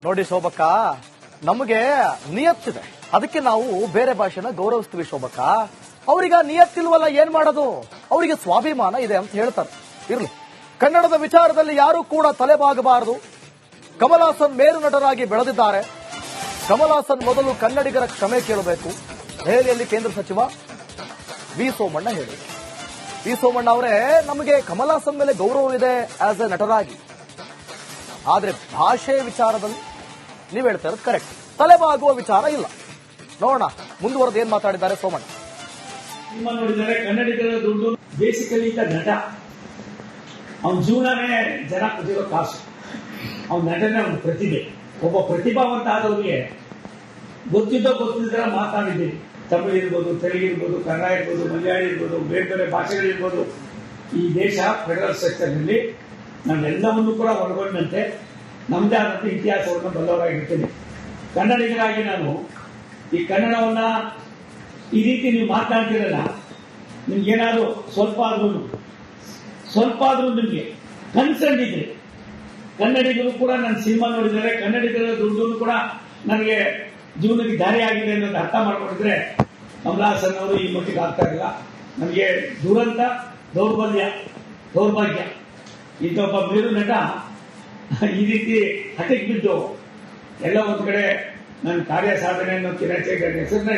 ನೋಡಿ ಶೋಭಕ್ಕ, ನಮಗೆ ನಿಯತ್ತಿದೆ, ಅದಕ್ಕೆ ನಾವು ಬೇರೆ ಭಾಷೆನ ಗೌರವಿಸ್ತೀವಿ ಶೋಭಕ್ಕ. ಅವ್ರಿಗೆ ನಿಯತ್ತಿಲ್ವಲ್ಲ, ಏನ್ ಮಾಡೋದು? ಅವರಿಗೆ ಸ್ವಾಭಿಮಾನ ಇದೆ ಅಂತ ಹೇಳ್ತಾರೆ. ಇರ್ಲಿ, ಕನ್ನಡದ ವಿಚಾರದಲ್ಲಿ ಯಾರೂ ಕೂಡ ತಲೆಬಾಗಬಾರದು. ಕಮಲ್ ಹಾಸನ್ ಮೇರು ನಟರಾಗಿ ಬೆಳೆದಿದ್ದಾರೆ. ಕಮಲ್ ಹಾಸನ್ ಮೊದಲು ಕನ್ನಡಿಗರ ಕ್ಷಮೆ ಕೇಳಬೇಕು. ದೆಹಲಿಯಲ್ಲಿ ಕೇಂದ್ರ ಸಚಿವ ವಿ ಸೋಮಣ್ಣ ಹೇಳಿ. ವಿ ಸೋಮಣ್ಣ ಅವರೇ, ನಮಗೆ ಕಮಲ್ ಹಾಸನ್ ಮೇಲೆ ಗೌರವವಿದೆ ಆಸ್ ಎ ನಟರಾಗಿ, ಆದ್ರೆ ಭಾಷೆ ವಿಚಾರದಲ್ಲಿ ನೀವ್ ಹೇಳ್ತಾ ಇರೋದು ಕರೆಕ್ಟ್, ತಲೆಬಾಗುವ ವಿಚಾರ ಇಲ್ಲ. ನೋಡೋಣ ಮುಂದುವರೆದು ಏನ್ ಮಾತಾಡಿದ್ದಾರೆ ಸೋಮಣ್ಣ. ಸಿನಿಮಾ ನೋಡಿದರೆ ಕನ್ನಡಿಗರ ದುಡ್ಡು ಬೇಸಿಕಲಿ ಈತ ನಟ. ಅವನ ಜೀವನನೇ ಜನ ಕೊಟ್ಟಿರೋ ಕಾಸು. ಅವನ ನಟನೆ ಅವನ ಪ್ರತಿಭೆ. ಒಬ್ಬ ಪ್ರತಿಭಾವಂತ ಆದವರಿಗೆ ಗೊತ್ತಿದ್ದ ಮಾತಾಡಿದ್ದೀವಿ. ತಮಿಳು ಇರ್ಬೋದು, ತೆಲುಗು ಇರ್ಬೋದು, ಕನ್ನಡ ಇರ್ಬೋದು, ಮಲಯಾಳಿ ಇರ್ಬೋದು, ಬೇರೆ ಬೇರೆ ಭಾಷೆಗಳಿರ್ಬೋದು. ಈ ದೇಶ ಫೆಡರಲ್ ಸ್ಟ್ರಕ್ಚರ್ ನಲ್ಲಿ ನಾವೆಲ್ಲವನ್ನೂ ಕೂಡ ಒಳಗೊಂಡಂತೆ ನಮ್ಮದೇ ಆದಂತ ಇತಿಹಾಸವನ್ನು ಬಲ್ಲವರಾಗಿರ್ತೀನಿ. ಕನ್ನಡಿಗರಾಗಿ ನಾನು ಈ ಕನ್ನಡವನ್ನ ಈ ರೀತಿ ನೀವು ಮಾತನಾಡ್ತಿರಲ್ಲ, ನಿಮ್ಗೇನಾದ್ರೂ ಸ್ವಲ್ಪ ಆದ್ರೂ ನಿಮ್ಗೆ ಕನ್ಸರ್ನ್ ಇದ್ರೆ, ಕನ್ನಡಿಗರು ಕೂಡ ನನ್ನ ಸಿನಿಮಾ ನೋಡಿದರೆ ಕನ್ನಡಿಗರ ದುಡ್ಡು ಕೂಡ ನನಗೆ ಜೀವನಕ್ಕೆ ದಾರಿ ಆಗಿದೆ ಅನ್ನೋದು ಅರ್ಥ ಮಾಡ್ಕೊಂಡಿದ್ರೆ ಕಮಲ್ ಹಾಸನ್ ಅವರು ಈ ಮಟ್ಟಿಗೆ ಆಗ್ತಾ ಇಲ್ಲ. ನನಗೆ ದುರಂತ, ದೌರ್ಭಾಗ್ಯ ಇಂಥೊಬ್ಬ ಮೇರು ನಟ ಈ ರೀತಿ ಹಠಕ್ಕೆ ಬಿದ್ದು ಎಲ್ಲ ಒಂದ್ ಕಡೆ ನನ್ನ ಕಾರ್ಯ ಸಾಧನೆಯನ್ನು ಹೆಸರನ್ನ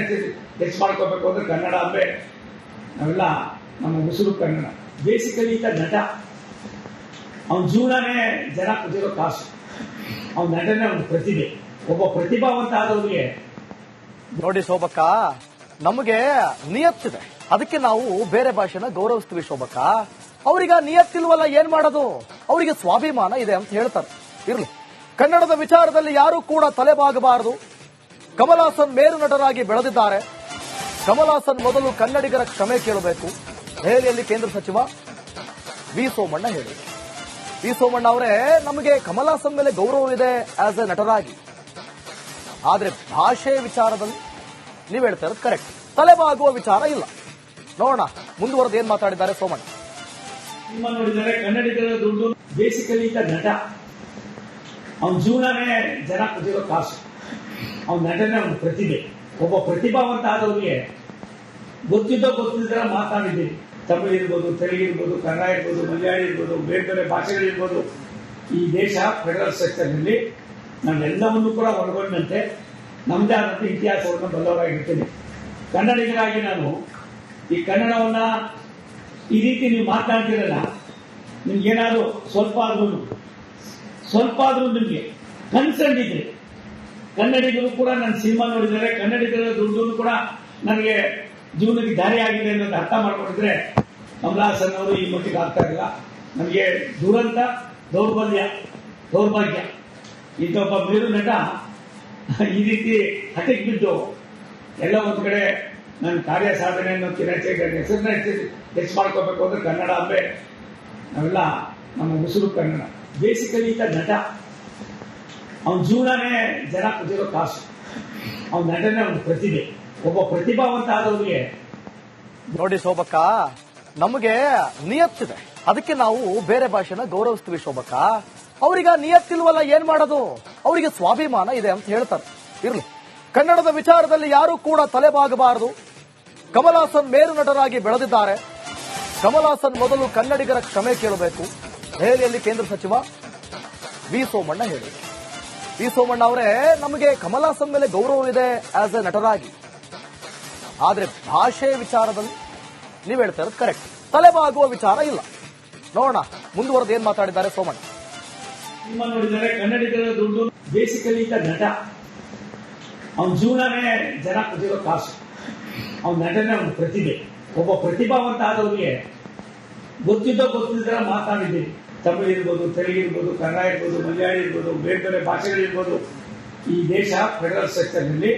ಹೆಚ್ಚು ಮಾಡ್ಕೋಬೇಕು ಅಂದ್ರೆ ಕನ್ನಡ ಅಂದ್ರೆ ನಾವೆಲ್ಲ ನಮ್ಮ ಉಸಿರು ಕನ್ನಡ. ಬೇಸಿಕಲಿ ಈತ ನಟ. ಅವನ ಜೀವನನೇ ಜನ ಕೊಟ್ಟಿರೋ ಕಾಸು. ಅವನ ನಟನೆ ಅವನ ಪ್ರತಿಭೆ. ಒಬ್ಬ ಪ್ರತಿಭಾವಂತ ಆದವರಿಗೆ. ನೋಡಿ ಶೋಭಕ್ಕ, ನಮಗೆ ನಿಯತ್ತಿದೆ, ಅದಕ್ಕೆ ನಾವು ಬೇರೆ ಭಾಷೆನ ಗೌರವಿಸ್ತೀವಿ ಶೋಭಕ್ಕ. ಅವ್ರಿಗೆ ನಿಯತ್ತಿಲ್ವಲ್ಲ, ಏನ್ ಮಾಡೋದು? ಅವರಿಗೆ ಸ್ವಾಭಿಮಾನ ಇದೆ ಅಂತ ಹೇಳ್ತಾರೆ. ಇರ್ಲಿ, ಕನ್ನಡದ ವಿಚಾರದಲ್ಲಿ ಯಾರೂ ಕೂಡ ತಲೆಬಾಗಬಾರದು. ಕಮಲ್ ಹಾಸನ್ ಮೇರು ನಟರಾಗಿ ಬೆಳೆದಿದ್ದಾರೆ. ಕಮಲ್ ಹಾಸನ್ ಮೊದಲು ಕನ್ನಡಿಗರ ಕ್ಷಮೆ ಕೇಳಬೇಕು. ದೆಹಲಿಯಲ್ಲಿ ಕೇಂದ್ರ ಸಚಿವ ವಿ ಸೋಮಣ್ಣ ಹೇಳಿ. ವಿ ಸೋಮಣ್ಣ ಅವರೇ, ನಮಗೆ ಕಮಲ್ ಹಾಸನ್ ಮೇಲೆ ಗೌರವವಿದೆ ಆಸ್ ಎ ನಟರಾಗಿ, ಆದ್ರೆ ಭಾಷೆ ವಿಚಾರದಲ್ಲಿ ನೀವ್ ಹೇಳ್ತಾ ಇರೋದು ಕರೆಕ್ಟ್, ತಲೆಬಾಗುವ ವಿಚಾರ ಇಲ್ಲ. ನೋಡೋಣ ಮುಂದುವರೆದು ಏನ್ ಮಾತಾಡಿದ್ದಾರೆ ಸೋಮಣ್ಣ. ಸಿನಿಮಾ ನೋಡಿದರೆ ಕನ್ನಡಿಗರ ದುಡ್ಡು ಬೇಸಿಕಲಿ ಈತ ನಟ. ಅವನ ಜೀವನನೇ ಜನ ಕೊಟ್ಟಿರೋ ಕಾಸು. ಅವನ ನಟನೆ ಅವನ ಪ್ರತಿಭೆ. ಒಬ್ಬ ಪ್ರತಿಭಾವಂತ ಆದವರಿಗೆ ಗೊತ್ತಿದ್ದ ಮಾತಾಡಿದ್ದೀವಿ. ತಮಿಳು ಇರ್ಬೋದು, ತೆಲುಗು ಇರ್ಬೋದು, ಕನ್ನಡ ಇರ್ಬೋದು, ಮಲಯಾಳಿ ಇರ್ಬೋದು, ಬೇರೆ ಬೇರೆ ಭಾಷೆಗಳಿರ್ಬೋದು. ಈ ದೇಶ ಫೆಡರಲ್ ಸ್ಟ್ರಕ್ಚರ್ ನಲ್ಲಿ ನಾವೆಲ್ಲವನ್ನೂ ಕೂಡ ಒಳಗೊಂಡಂತೆ ನಮ್ಮದೇ ಆದಂತ ಇತಿಹಾಸವನ್ನು ಬಲ್ಲವರಾಗಿರ್ತೀನಿ. ಕನ್ನಡಿಗರಾಗಿ ನಾನು ಈ ಕನ್ನಡವನ್ನ ಈ ರೀತಿ ನೀವು ಮಾತನಾಡ್ತಿರಲ್ಲ, ನಿಮ್ಗೇನಾದ್ರೂ ಸ್ವಲ್ಪ ಆದ್ರೂ ನಿಮ್ಗೆ ಕನ್ಸರ್ನ್ ಇದ್ರೆ, ಕನ್ನಡಿಗರು ಕೂಡ ನನ್ನ ಸಿನಿಮಾ ನೋಡಿದರೆ ಕನ್ನಡಿಗರ ದುಡ್ಡು ಕೂಡ ನನಗೆ ಜೀವನಕ್ಕೆ ದಾರಿ ಆಗಿದೆ ಅನ್ನೋದು ಅರ್ಥ ಮಾಡ್ಕೊಂಡಿದ್ರೆ ಕಮಲ್ ಹಾಸನ್ ಅವರು ಈ ಮಟ್ಟಿಗೆ ಆಗ್ತಾ ಇಲ್ಲ. ನನಗೆ ದುರಂತ, ದೌರ್ಭಾಗ್ಯ ಇಂಥೊಬ್ಬ ಮೇರು ನಟ ಈ ರೀತಿ ಹಠಕ್ಕೆ ಬಿದ್ದು ಎಲ್ಲ ಒಂದ್ ಕಡೆ ನನ್ನ ಕಾರ್ಯ ಸಾಧನೆಯನ್ನು ಹೆಸರನ್ನ ಹೆಚ್ಚು ಮಾಡ್ಕೋಬೇಕು ಅಂದ್ರೆ ಕನ್ನಡ ಅಂದ್ರೆ ನಾವೆಲ್ಲ ನಮ್ಮ ಉಸಿರು ಕನ್ನಡ. ಬೇಸಿಕಲಿ ಈತ ನಟ. ಅವನ ಜೀವನನೇ ಜನ ಕೊಟ್ಟಿರೋ ಕಾಸು. ಅವನ ನಟನೆ ಅವನ ಪ್ರತಿಭೆ. ಒಬ್ಬ ಪ್ರತಿಭಾವಂತ ಆದವರಿಗೆ. ನೋಡಿ ಶೋಭಕ್ಕ, ನಮಗೆ ನಿಯತ್ತಿದೆ, ಅದಕ್ಕೆ ನಾವು ಬೇರೆ ಭಾಷೆನ ಗೌರವಿಸ್ತೀವಿ ಶೋಭಕ್ಕ. ಅವ್ರಿಗೆ ನಿಯತ್ತಿಲ್ವಲ್ಲ, ಏನ್ ಮಾಡೋದು? ಅವರಿಗೆ ಸ್ವಾಭಿಮಾನ ಇದೆ ಅಂತ ಹೇಳ್ತಾರೆ. ಇರ್ಲಿ, ಕನ್ನಡದ ವಿಚಾರದಲ್ಲಿ ಯಾರೂ ಕೂಡ ತಲೆಬಾಗಬಾರದು. ಕಮಲ್ ಹಾಸನ್ ಮೇರು ನಟರಾಗಿ ಬೆಳೆದಿದ್ದಾರೆ. ಕಮಲ್ ಹಾಸನ್ ಮೊದಲು ಕನ್ನಡಿಗರ ಕ್ಷಮೆ ಕೇಳಬೇಕು. ದೆಹಲಿಯಲ್ಲಿ ಕೇಂದ್ರ ಸಚಿವ ವಿ ಸೋಮಣ್ಣ ಹೇಳಿ. ವಿ ಸೋಮಣ್ಣ ಅವರೇ, ನಮಗೆ ಕಮಲ್ ಹಾಸನ್ ಮೇಲೆ ಗೌರವವಿದೆ ಆಸ್ ಎ ನಟರಾಗಿ, ಆದ್ರೆ ಭಾಷೆ ವಿಚಾರದಲ್ಲಿ ನೀವ್ ಹೇಳ್ತಾ ಇರೋದು ಕರೆಕ್ಟ್, ತಲೆಬಾಗುವ ವಿಚಾರ ಇಲ್ಲ. ನೋಡೋಣ ಮುಂದುವರೆದು ಏನ್ ಮಾತಾಡಿದ್ದಾರೆ ಸೋಮಣ್ಣ. ಸಿನಿಮಾ ನೋಡಿದರೆ ಕನ್ನಡಿಗರ ದುಡ್ಡು ಬೇಸಿಕಲಿ ಈತ ನಟ. ಅವನ ಜೀವನನೇ ಜನ ಕೊಟ್ಟಿರೋ ಕಾಸು. ಅವನ ನಟನೆ ಅವನ ಪ್ರತಿಭೆ. ಒಬ್ಬ ಪ್ರತಿಭಾವಂತ ಆದವರಿಗೆ ಗೊತ್ತಿದ್ದ ಮಾತಾಡಿದ್ದೀವಿ. ತಮಿಳು ಇರ್ಬೋದು, ತೆಲುಗು ಇರ್ಬೋದು, ಕನ್ನಡ ಇರ್ಬೋದು, ಮಲಯಾಳಿ ಇರ್ಬೋದು, ಬೇರೆ ಬೇರೆ ಭಾಷೆಗಳಿರ್ಬೋದು. ಈ ದೇಶ ಫೆಡರಲ್ ಸ್ಟ್ರಕ್ಚರ್ ನಲ್ಲಿ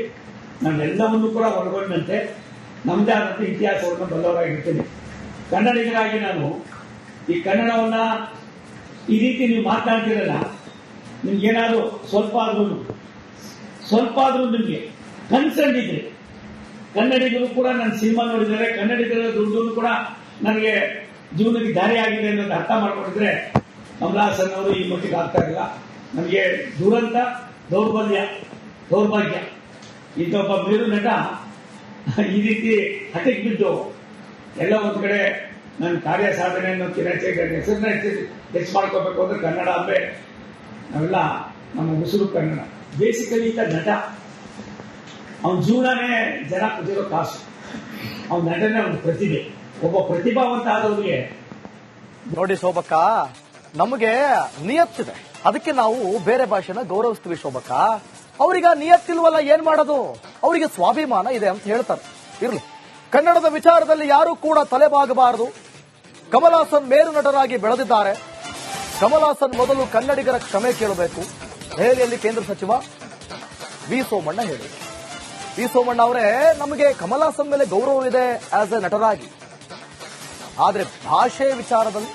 ನಾವೆಲ್ಲವನ್ನೂ ಕೂಡ ಒಳಗೊಂಡಂತೆ ನಮ್ಮದೇ ಆದಂತ ಇತಿಹಾಸವನ್ನು ಬಲ್ಲವರಾಗಿರ್ತೀನಿ. ಕನ್ನಡಿಗರಾಗಿ ನಾನು ಈ ಕನ್ನಡವನ್ನ ಈ ರೀತಿ ನೀವು ಮಾತನಾಡ್ತಿರಲ್ಲ, ನಿಮ್ಗೇನಾದ್ರೂ ಸ್ವಲ್ಪ ಆದ್ರೂ ನಿಮ್ಗೆ ಕನ್ಸರ್ನ್ ಇದ್ರೆ, ಕನ್ನಡಿಗರು ಕೂಡ ನನ್ನ ಸಿನಿಮಾ ನೋಡಿದರೆ ಕನ್ನಡಿಗರ ದುಡ್ಡು ಕೂಡ ನನಗೆ ಜೀವನಕ್ಕೆ ದಾರಿ ಆಗಿದೆ ಅನ್ನೋದು ಅರ್ಥ ಮಾಡ್ಕೊಂಡಿದ್ರೆ ಕಮಲ್ ಹಾಸನ್ ಅವರು ಈ ಮಟ್ಟಿಗೆ ಆಗ್ತಾ ಇಲ್ಲ. ನನಗೆ ದುರಂತ, ದೌರ್ಭಾಗ್ಯ ಇದೊಬ್ಬ ಮೇರು ನಟ ಈ ರೀತಿ ಹಠಕ್ಕೆ ಬಿದ್ದು ಎಲ್ಲ ಒಂದ್ ಕಡೆ ನನ್ನ ಕಾರ್ಯ ಸಾಧನೆಯನ್ನು ಹೆಸರನ್ನ ಹೆಚ್ಚು ಮಾಡ್ಕೋಬೇಕು ಅಂದ್ರೆ ಕನ್ನಡ ಅಂದ್ರೆ ನಾವೆಲ್ಲ ನಮ್ಮ ಉಸಿರು ಕನ್ನಡ. ಬೇಸಿಕಲಿ ಈತ ನಟ, ಅವನ ಜೀವನನೇ ಜನ ಕುದಿರೋ ಕಾಸು, ಅವನ ನಟನೆ ಒಂದು ಪ್ರತಿಭೆ. ಒಬ್ಬ ಪ್ರತಿಭಾವಂತ ಆದವರಿಗೆ ನೋಡಿ ಶೋಭಕ್ಕ, ನಮಗೆ ನಿಯತ್ತಿದೆ, ಅದಕ್ಕೆ ನಾವು ಬೇರೆ ಭಾಷೆನ ಗೌರವಿಸ್ತೀವಿ ಶೋಭಕ್ಕ. ಅವ್ರಿಗೆ ನಿಯತ್ತಿಲ್ವಲ್ಲ, ಏನ್ ಮಾಡೋದು, ಅವರಿಗೆ ಸ್ವಾಭಿಮಾನ ಇದೆ ಅಂತ ಹೇಳ್ತಾರೆ. ಇರ್ಲಿ, ಕನ್ನಡದ ವಿಚಾರದಲ್ಲಿ ಯಾರೂ ಕೂಡ ತಲೆಬಾಗಬಾರದು. ಕಮಲ್ ಹಾಸನ್ ಮೇರು ನಟರಾಗಿ ಬೆಳೆದಿದ್ದಾರೆ. ಕಮಲ್ ಹಾಸನ್ ಮೊದಲು ಕನ್ನಡಿಗರ ಕ್ಷಮೆ ಕೇಳಬೇಕು. ದೆಹಲಿಯಲ್ಲಿ ಕೇಂದ್ರ ಸಚಿವ ವಿ ಸೋಮಣ್ಣ ಹೇಳಿ. ವಿ ಸೋಮಣ್ಣ ಅವರೇ, ನಮಗೆ ಕಮಲ್ ಹಾಸನ್ ಮೇಲೆ ಗೌರವವಿದೆ ಆಸ್ ಎ ನಟರಾಗಿ, ಆದ್ರೆ ಭಾಷೆ ವಿಚಾರದಲ್ಲಿ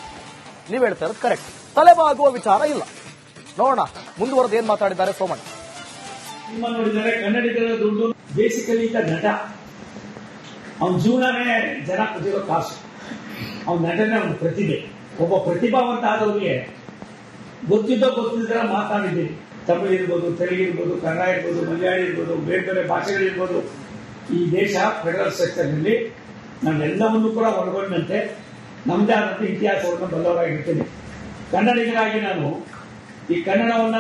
ನೀವು ಹೇಳ್ತಾ ಇರೋದು ಕರೆಕ್ಟ್, ತಲೆಬಾಗುವ ವಿಚಾರ ಇಲ್ಲ. ನೋಡೋಣ ಮುಂದುವರೆದು ಏನ್ ಮಾತಾಡಿದ್ದಾರೆ ಸೋಮಣ್ಣ. ಸಿನಿಮಾ ನೋಡಿದರೆ ಕನ್ನಡಿಗರ ದುಡ್ಡು. ಬೇಸಿಕಲಿ ಈತ ನಟ, ಅವನ ಜೀವನನೇ ಜನ ಕುದಿರೋ ಕಾಸು, ಅವನ ನಟನೆ ಒಂದು ಪ್ರತಿಭೆ. ಒಬ್ಬ ಪ್ರತಿಭಾವಂತ ಆದವರಿಗೆ ಗೊತ್ತಿದ್ದರೆ ಮಾತನಾಡಿದ್ದೀವಿ. ತಮಿಳು ಇರ್ಬೋದು, ತೆಲುಗು ಇರ್ಬೋದು, ಕನ್ನಡ ಇರ್ಬೋದು, ಮಲಯಾಳಿ ಇರ್ಬೋದು, ಬೇರೆ ಬೇರೆ ಭಾಷೆಗಳಿರ್ಬೋದು. ಈ ದೇಶ ಫೆಡರಲ್ ಸ್ಟ್ರಕ್ಚರ್ನಲ್ಲಿ ನಾವೆಲ್ಲವನ್ನೂ ಕೂಡ ಒಳಗೊಂಡಂತೆ ನಮ್ಮದೇ ಆದಂಥ ಇತಿಹಾಸವನ್ನು ಬಲ್ಲವರಾಗಿರ್ತೀನಿ. ಕನ್ನಡಿಗರಾಗಿ ನಾನು ಈ ಕನ್ನಡವನ್ನ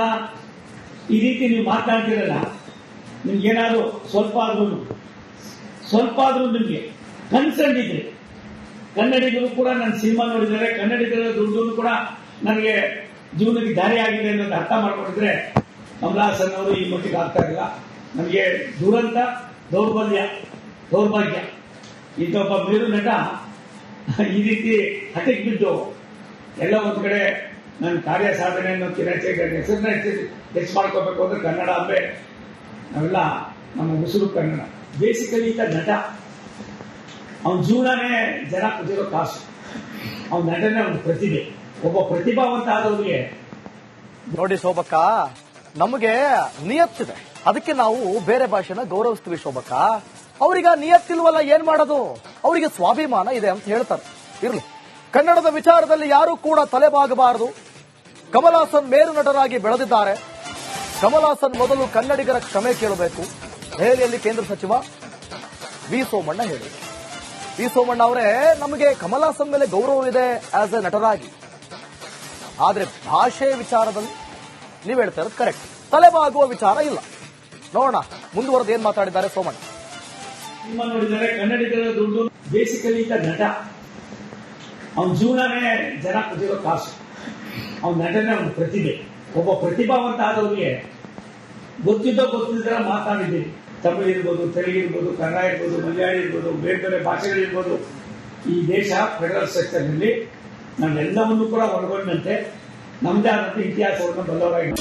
ಈ ರೀತಿ ನೀವು ಮಾತನಾಡ್ತಿರಲ್ಲ, ನಿಮ್ಗೇನಾದ್ರೂ ಸ್ವಲ್ಪ ಆದ್ರೂ ನಿಮ್ಗೆ ಕನ್ಸರ್ನ್ ಇದ್ರೆ, ಕನ್ನಡಿಗರು ಕೂಡ ನನ್ನ ಸಿನಿಮಾ ನೋಡಿದರೆ ಕನ್ನಡಿಗರ ದುಡ್ಡು ಕೂಡ ನನಗೆ ಜೀವನಕ್ಕೆ ದಾರಿ ಆಗಿದೆ ಅನ್ನೋದು ಅರ್ಥ ಮಾಡ್ಕೊಂಡಿದ್ರೆ ಕಮಲ್ ಹಾಸನ್ ಅವರು ಈ ಮಟ್ಟಿಗೆ ಆಗ್ತಾ ಇಲ್ಲ. ನನಗೆ ದುರಂತ, ದೌರ್ಭಾಗ್ಯ ಇದೊಬ್ಬ ಮೇರು ನಟ ಈ ರೀತಿ ಹಠಕ್ಕೆ ಬಿದ್ದು ಎಲ್ಲ ಒಂದ್ ಕಡೆ ನನ್ನ ಕಾರ್ಯ ಸಾಧನೆಯನ್ನು ಹೆಸರನ್ನ ಹೆಚ್ಚು ಮಾಡ್ಕೋಬೇಕು ಅಂದ್ರೆ ಕನ್ನಡ ಅಂದ್ರೆ ನಾವೆಲ್ಲ ನಮ್ಮ ಉಸಿರು ಕನ್ನಡ. ಬೇಸಿಕಲಿ ಈತ ನಟ, ಅವನ ಜೀವನನೇ ಜನ ಕುದಿರೋ ಕಾಸು, ಅವನ ನಟನೆ ಒಂದು ಪ್ರತಿಭೆ. ಒಬ್ಬ ಪ್ರತಿಭಾವಂತ ಆದವರಿಗೆ ನೋಡಿ ಶೋಭಕ್ಕ, ನಮಗೆ ನಿಯತ್ತಿದೆ, ಅದಕ್ಕೆ ನಾವು ಬೇರೆ ಭಾಷೆನ ಗೌರವಿಸ್ತೀವಿ ಶೋಭಕ್ಕ. ಅವ್ರಿಗೆ ನಿಯತ್ತಿಲ್ವಲ್ಲ, ಏನ್ ಮಾಡೋದು, ಅವರಿಗೆ ಸ್ವಾಭಿಮಾನ ಇದೆ ಅಂತ ಹೇಳ್ತಾರೆ. ಇರ್ಲಿ, ಕನ್ನಡದ ವಿಚಾರದಲ್ಲಿ ಯಾರೂ ಕೂಡ ತಲೆಬಾಗಬಾರದು. ಕಮಲ್ ಹಾಸನ್ ಮೇರು ನಟರಾಗಿ ಬೆಳೆದಿದ್ದಾರೆ. ಕಮಲ್ ಹಾಸನ್ ಮೊದಲು ಕನ್ನಡಿಗರ ಕ್ಷಮೆ ಕೇಳಬೇಕು. ದೆಹಲಿಯಲ್ಲಿ ಕೇಂದ್ರ ಸಚಿವ ವಿ ಸೋಮಣ್ಣ ಹೇಳಿ. ವಿ ಸೋಮಣ್ಣ ಅವರೇ, ನಮಗೆ ಕಮಲ್ ಹಾಸನ್ ಮೇಲೆ ಗೌರವವಿದೆ ಆಸ್ ಎ ನಟರಾಗಿ, ಆದ್ರೆ ಭಾಷೆ ವಿಚಾರದಲ್ಲಿ ನೀವು ಹೇಳ್ತಾ ಇರೋದು ಕರೆಕ್ಟ್, ತಲೆಬಾಗುವ ವಿಚಾರ ಇಲ್ಲ. ನೋಡೋಣ ಮುಂದುವರೆದು ಏನ್ ಮಾತಾಡಿದ್ದಾರೆ ಸೋಮಣ್ಣ. ಸಿನಿಮಾ ನೋಡಿದರೆ ಕನ್ನಡಿಗರ ದುಡ್ಡು. ಬೇಸಿಕಲಿ ಈತ ನಟ, ಅವನ ಜೀವನನೇ ಜನ ಕುದಿರೋ ಕಾಸು, ಅವನ ನಟನೆ ಒಂದು ಪ್ರತಿಭೆ. ಒಬ್ಬ ಪ್ರತಿಭಾವಂತ ಆದವರಿಗೆ ಗೊತ್ತಿದ್ದರೆ ಮಾತನಾಡಿದ್ದೀವಿ. ತಮಿಳು ಇರ್ಬೋದು, ತೆಲುಗು ಇರ್ಬೋದು, ಕನ್ನಡ ಇರ್ಬೋದು, ಮಲಯಾಳಿ ಇರ್ಬೋದು, ಬೇರೆ ಬೇರೆ ಭಾಷೆಗಳಿರ್ಬೋದು. ಈ ದೇಶ ಫೆಡರಲ್ ಸ್ಟ್ರಕ್ಚರ್ನಲ್ಲಿ ನಾವೆಲ್ಲವನ್ನೂ ಕೂಡ ಒಳಗೊಂಡಂತೆ ನಮ್ಮದೇ ಆದಂಥ ಇತಿಹಾಸವನ್ನು ಬಲ್ಲವರಾಗಿ